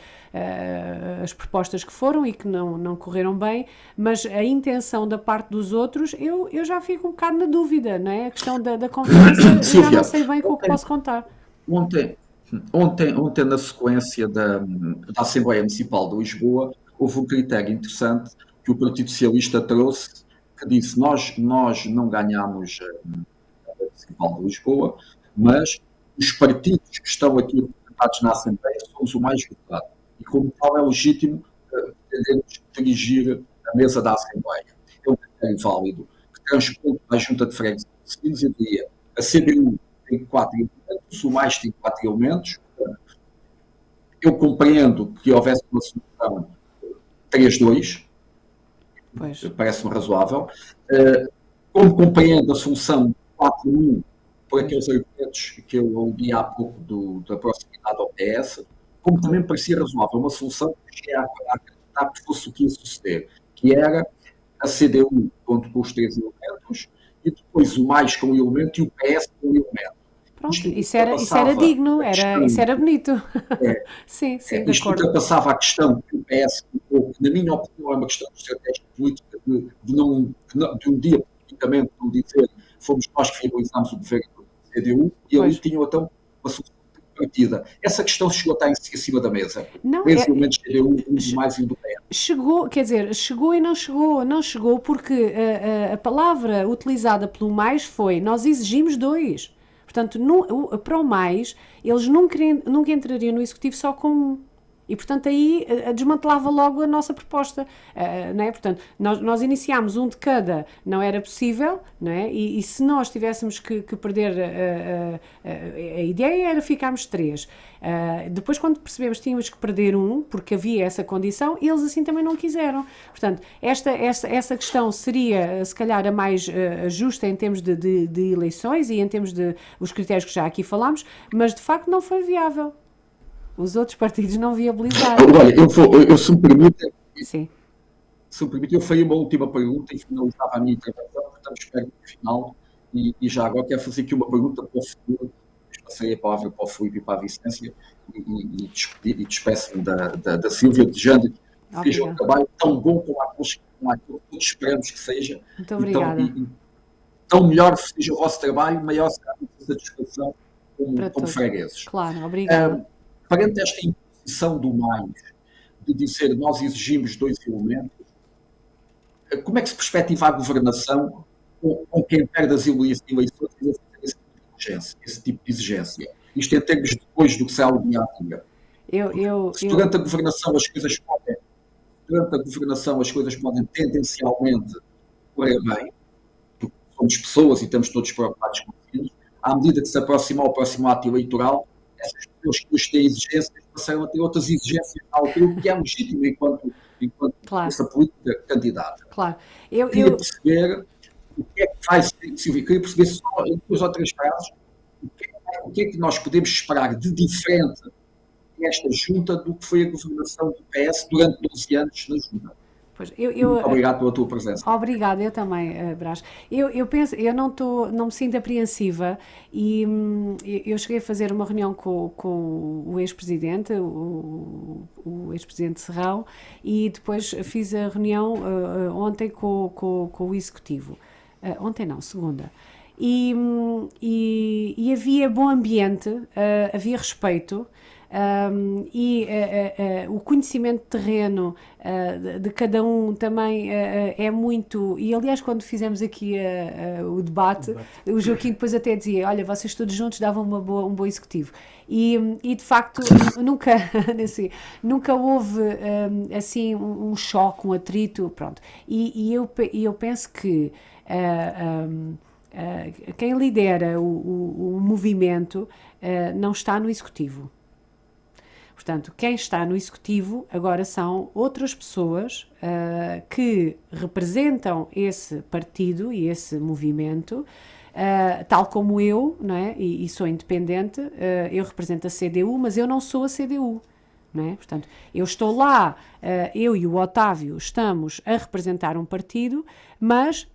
as propostas que foram e que não correram bem, mas a intenção da parte dos outros, eu já fico um bocado na dúvida, não é? A questão da confiança, já não sei bem com o que posso contar. Ontem, na sequência da Assembleia Municipal de Lisboa, houve um critério interessante que o Partido Socialista trouxe, que disse, nós não ganhamos a Assembleia Municipal de Lisboa, mas os partidos que estão aqui representados na Assembleia somos o mais votado. E como tal é legítimo pretendemos dirigir a mesa da Assembleia. É um critério válido, que transponde à Junta de Freguesia de Sines e diria, a CDU tem 4 elementos, o mais tem 4 elementos. Eu compreendo que houvesse uma solução 3-2, parece-me razoável. Como compreendo a solução 4-1 por aqueles argumentos que eu ouvi há pouco da proximidade ao PS, como também me parecia razoável uma solução que é a acreditar que fosse o que ia suceder, que era a CDU com os 3 elementos e depois o mais com um elemento e o PS com um elemento. Pronto, isso era digno, isso era bonito. Sim, de isto acordo. ultrapassava a questão que o PS, na minha opinião, é uma questão de estratégia política, de um dia politicamente não dizer fomos nós que finalizámos o governo do CDU e ali tinham então uma solução partida. Essa questão chegou a estar em cima da mesa. Não, principalmente CDU, um mais e um do PS. Chegou, quer dizer, chegou e não chegou. Não chegou porque a palavra utilizada pelo mais foi nós exigimos 2. Portanto, para o mais, eles nunca entrariam no executivo só com 1. E, portanto, aí desmantelava logo a nossa proposta, não é? Portanto, nós iniciámos 1 de cada, não era possível, não é? E se nós tivéssemos que perder, a ideia era ficarmos 3. Depois, quando percebemos que tínhamos que perder 1, porque havia essa condição, eles assim também não quiseram. Portanto, essa questão seria, se calhar, a mais justa em termos de eleições e em termos de os critérios que já aqui falámos, mas, de facto, não foi viável. Os outros partidos não viabilizaram. Olha, se me permite, sim. Se me permite, eu faria uma última pergunta e finalizava a minha intervenção, portanto espero no final, e já agora quero fazer aqui uma pergunta para o futuro, passei a palavra para o Filipe e para a Vicência, e despeço-me da Sílvia, desejando que seja um trabalho tão bom como aquilo que todos esperamos que seja. Muito obrigada. Tão melhor seja o vosso trabalho, maior será a satisfação como fregueses. Claro, obrigada. Perante esta imposição do mais, de dizer nós exigimos 2 elementos, como é que se perspectiva a governação com quem perde as eleições esse tipo de exigência? Isto em termos depois do que se alinha. Durante a governação as coisas podem tendencialmente correr bem, porque somos pessoas e estamos todos preocupados com isso. À medida que se aproxima o próximo ato eleitoral, essas pessoas que hoje têm exigências passaram a ter outras exigências na altura, que é legítimo enquanto claro. Essa política candidata. Claro. Queria perceber o que é que vai ser, Silvia, queria perceber só em 2 ou 3 frases o que é que nós podemos esperar de diferente nesta junta do que foi a governação do PS durante 12 anos na junta. Pois, Muito obrigado pela tua presença. Obrigada, eu também, Brás. Eu penso, eu não me sinto apreensiva e eu cheguei a fazer uma reunião com o ex-presidente, o ex-presidente Serrão, e depois fiz a reunião ontem com o executivo. Ontem não, segunda. E havia bom ambiente, havia respeito. O conhecimento de terreno de cada um também é muito. E aliás, quando fizemos aqui o debate, o Joaquim depois até dizia: olha, vocês todos juntos davam um bom executivo. E de facto nunca houve assim um choque, um atrito, pronto. E eu penso que quem lidera o movimento não está no executivo. Portanto, quem está no executivo agora são outras pessoas que representam esse partido e esse movimento, tal como eu, não é? E sou independente, eu represento a CDU, mas eu não sou a CDU. Não é? Portanto, eu estou lá, eu e o Otávio estamos a representar um partido, mas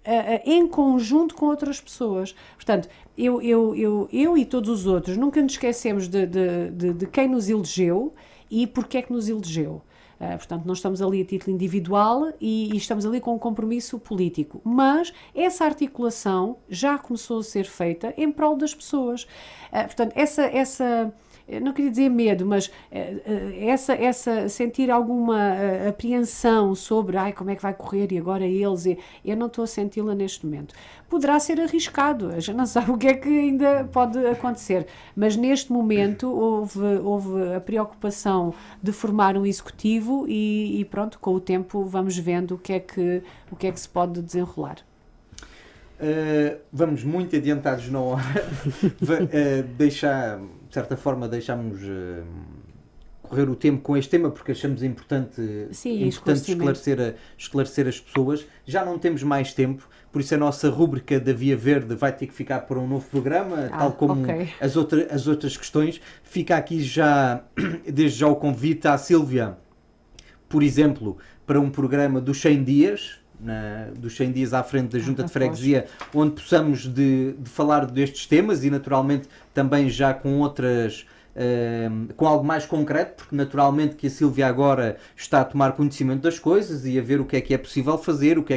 em conjunto com outras pessoas. Portanto, eu e todos os outros nunca nos esquecemos de quem nos elegeu e porque é que nos elegeu. Portanto, não estamos ali a título individual e estamos ali com um compromisso político. Mas essa articulação já começou a ser feita em prol das pessoas. Portanto, essa não queria dizer medo, mas sentir alguma apreensão sobre como é que vai correr e agora eles, eu não estou a senti-la neste momento. Poderá ser arriscado, a gente não sabe o que é que ainda pode acontecer, mas neste momento houve a preocupação de formar um executivo e pronto, com o tempo vamos vendo o que é que se pode desenrolar. Vamos muito adiantados na hora. De certa forma deixámos correr o tempo com este tema porque achamos importante esclarecer as pessoas. Já não temos mais tempo, por isso a nossa rúbrica da Via Verde vai ter que ficar para um novo programa, tal como as outras questões. Fica aqui desde já o convite à Sílvia, por exemplo, para um programa dos 100 dias, dos 100 dias à frente da Junta de Freguesia, onde possamos de falar destes temas e naturalmente também já com outras, com algo mais concreto, porque naturalmente que a Sílvia agora está a tomar conhecimento das coisas e a ver o que é possível fazer, o que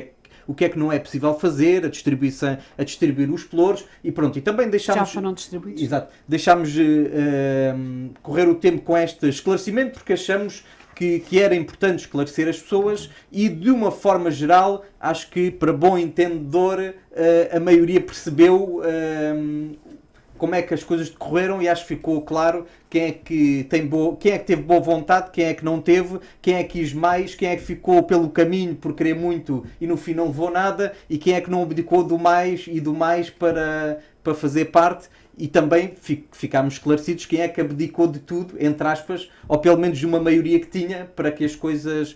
é que não é possível fazer, a distribuir os pelouros e pronto. E também deixámos... Já foram distribuídos. Exato. Deixámos correr o tempo com este esclarecimento porque achamos que era importante esclarecer as pessoas e, de uma forma geral, acho que, para bom entendedor, a maioria percebeu como é que as coisas decorreram e acho que ficou claro quem é que teve boa vontade, quem é que não teve, quem é que quis mais, quem é que ficou pelo caminho por querer muito e no fim não levou nada e quem é que não abdicou do mais para fazer parte. E também ficámos esclarecidos quem é que abdicou de tudo, entre aspas, ou pelo menos de uma maioria que tinha para que as coisas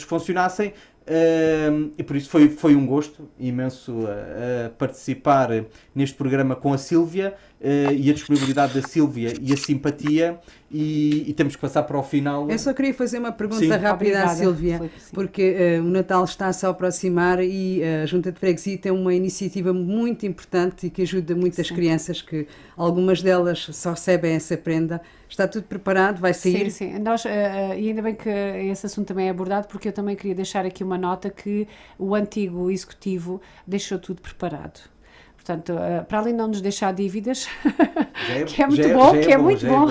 funcionassem. E por isso foi um gosto imenso participar neste programa com a Sílvia e a disponibilidade da Sílvia e a simpatia. E temos que passar para o final. Eu só queria fazer uma pergunta rápida Obrigada, à Sílvia, porque o Natal está-se a aproximar e a Junta de Freguesia tem uma iniciativa muito importante e que ajuda muitas crianças, que algumas delas só recebem essa prenda. Está tudo preparado? Vai sair? Sim. Nós, e ainda bem que esse assunto também é abordado, porque eu também queria deixar aqui uma nota que o antigo executivo deixou tudo preparado. Portanto, para além de não nos deixar dívidas, que é muito bom,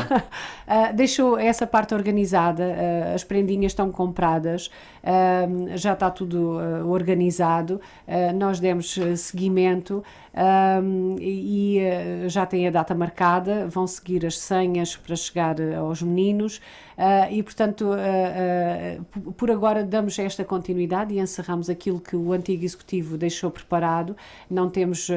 deixou essa parte organizada, as prendinhas estão compradas, já está tudo organizado, nós demos seguimento e já tem a data marcada, vão seguir as senhas para chegar aos meninos e, portanto, por agora damos esta continuidade e encerramos aquilo que o antigo executivo deixou preparado. Não temos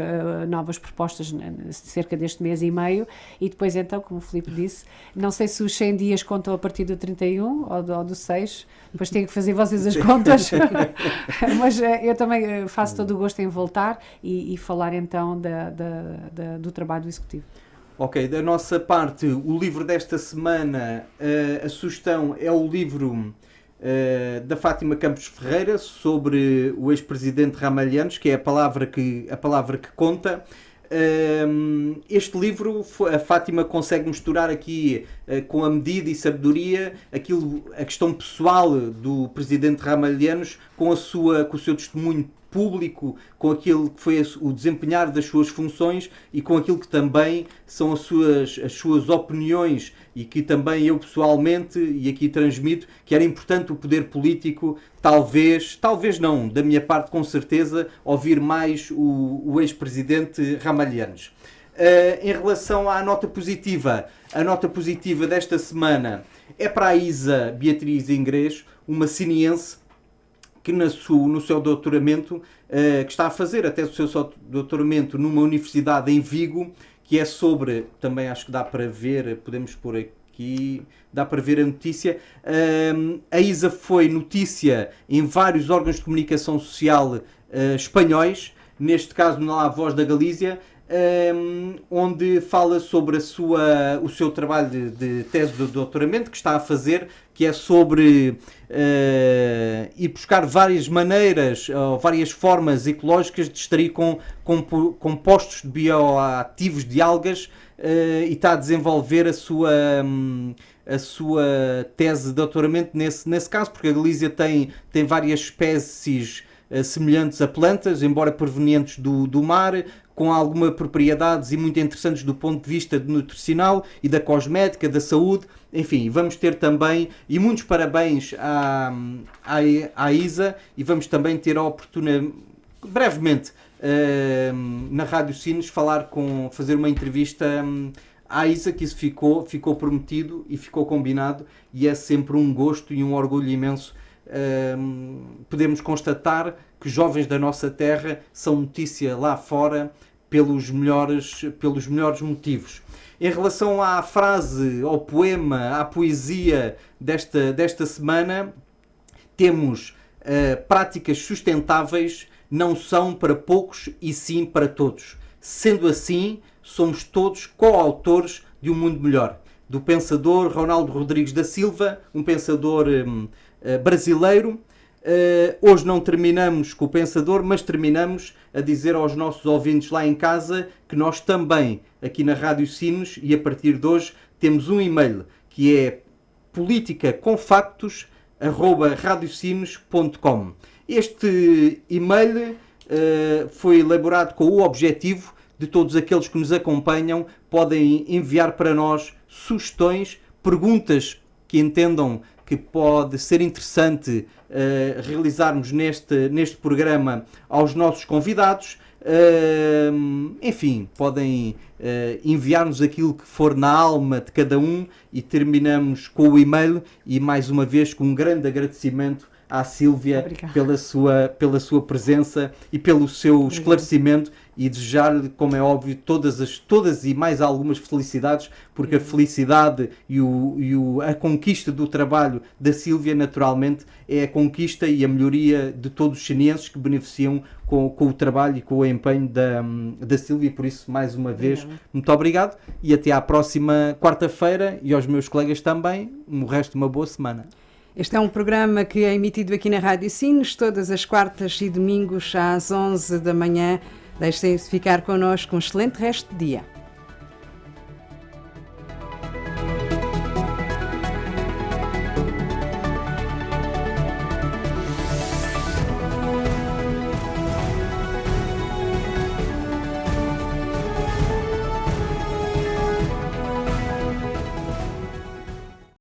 novas propostas cerca deste mês e meio e depois então, como o Filipe disse, não sei se os 100 dias contam a partir do 31 ou do 6, depois têm que fazer vocês as contas, mas eu também faço todo o gosto em voltar e falar então do trabalho do executivo. Ok, da nossa parte, o livro desta semana, a sugestão é o livro da Fátima Campos Ferreira sobre o ex-presidente Ramalhianos, que é a palavra que conta. Este livro, a Fátima consegue misturar aqui com a medida e sabedoria a questão pessoal do presidente Ramalhianos com o seu testemunho público, com aquilo que foi o desempenhar das suas funções e com aquilo que também são as suas opiniões, e que também eu pessoalmente, e aqui transmito, que era importante o poder político, talvez não, da minha parte com certeza, ouvir mais o ex-presidente Ramalhianos. Em relação à nota positiva, a nota positiva desta semana é para a Isa Beatriz Ingrês, uma ciniense que no seu doutoramento, que está a fazer até o seu doutoramento numa universidade em Vigo, que é sobre, também acho que dá para ver, podemos pôr aqui, dá para ver a notícia. A Isa foi notícia em vários órgãos de comunicação social espanhóis, neste caso na Voz da Galícia, onde fala sobre o seu trabalho de tese de doutoramento que está a fazer, que é sobre ir buscar várias maneiras, ou várias formas ecológicas de extrair compostos bioativos de algas, e está a desenvolver a sua tese de doutoramento nesse caso, porque a Galícia tem várias espécies semelhantes a plantas, embora provenientes do mar, com algumas propriedades e muito interessantes do ponto de vista nutricional e da cosmética, da saúde. Enfim, vamos ter também, e muitos parabéns à Isa, e vamos também ter a oportunidade, brevemente, na Rádio Sines, fazer uma entrevista à Isa, que isso ficou prometido e ficou combinado, e é sempre um gosto e um orgulho imenso podemos constatar que jovens da nossa terra são notícia lá fora pelos melhores motivos. Em relação à frase, ao poema, à poesia desta semana, temos práticas sustentáveis não são para poucos e sim para todos. Sendo assim, somos todos coautores de um mundo melhor. Do pensador Ronaldo Rodrigues da Silva, um pensador brasileiro. Hoje não terminamos com o pensador, mas terminamos a dizer aos nossos ouvintes lá em casa que nós também, aqui na Rádio Sines, e a partir de hoje, temos um e-mail que é politicaconfactos@radiosines.com. Este e-mail foi elaborado com o objetivo de todos aqueles que nos acompanham podem enviar para nós sugestões, perguntas que entendam que pode ser interessante realizarmos neste programa aos nossos convidados. Enfim, podem enviar-nos aquilo que for na alma de cada um, e terminamos com o e-mail, e mais uma vez com um grande agradecimento à Sílvia pela sua presença e pelo seu esclarecimento, e desejar-lhe, como é óbvio, todas e mais algumas felicidades, porque a felicidade e a conquista do trabalho da Sílvia, naturalmente, é a conquista e a melhoria de todos os sinienses que beneficiam com o trabalho e com o empenho da Sílvia. Por isso, mais uma vez, muito obrigado, e até à próxima quarta-feira, e aos meus colegas também, o resto de uma boa semana. Este é um programa que é emitido aqui na Rádio Sines, todas as quartas e domingos às 11 da manhã. Deixem-se ficar connosco. Um excelente resto de dia.